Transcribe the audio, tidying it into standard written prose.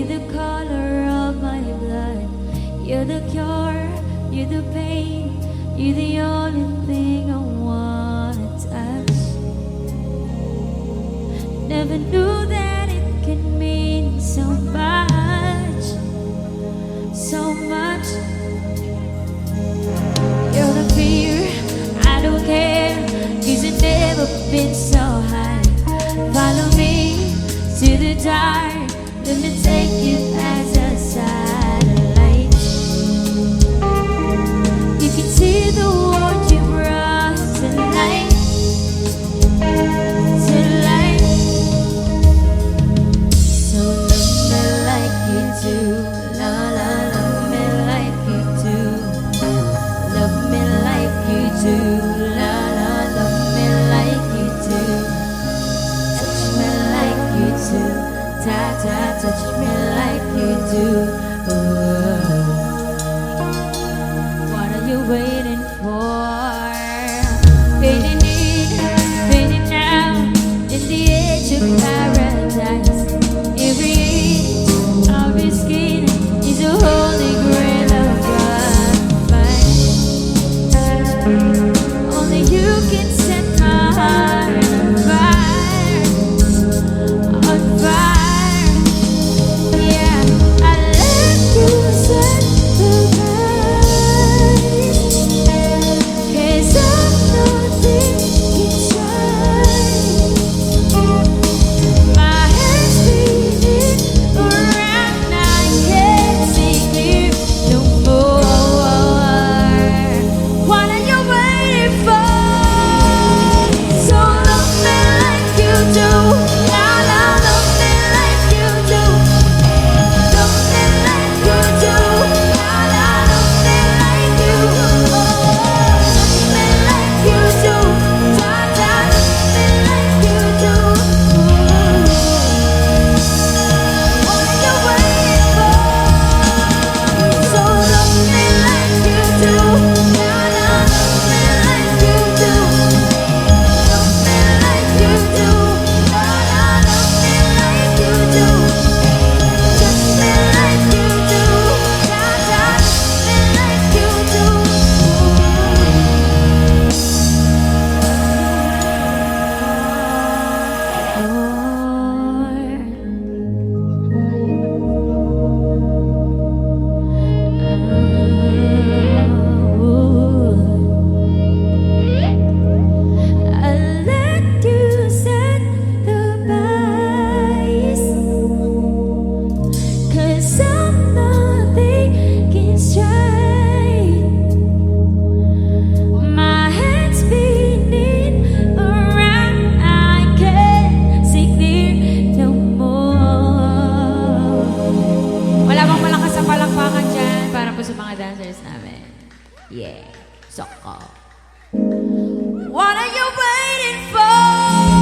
the color of my blood. You're the cure, you're the pain, you're the only thing I wanna touch. Never knew that it could mean so much, so much. You're the fear, I don't care, 'cause you've never been so high. Follow me to the dark, let me take you as a satellite. You can see the world you brought to light, to light. So love me like you do, la la, love me like you do. Love me like you do, la la, love me like you do. Touch me like you do, ta ta, touch me like you do. Ooh. What are you waiting for? Fading in, fading out, in the edge of paradise. Every inch of your skin is a holy grail of God. Only you can set my heart on fire, on fire. Yeah, I let you set the light, 'cause I'm nothing inside. My head's spinning around, I can't see clear no more. What are you waiting for? So love me like you do, la la, love me like you do. Love me like you do, la la, love me like you. Love me like you do, da da, love me like you do. What are you waiting for? So love me like you do, la la, love me like you do. Love me like you do, la la, love me like you do. Touch me like you do, da da, love me like you do. I let you set the pace, 'cause I'm not thinking straight. My head's spinning around, I can't see clear no more. Wala bang malakas sa palakpakan dyan para po sa mga dancers namin? Yeah, soko. What are you waiting for?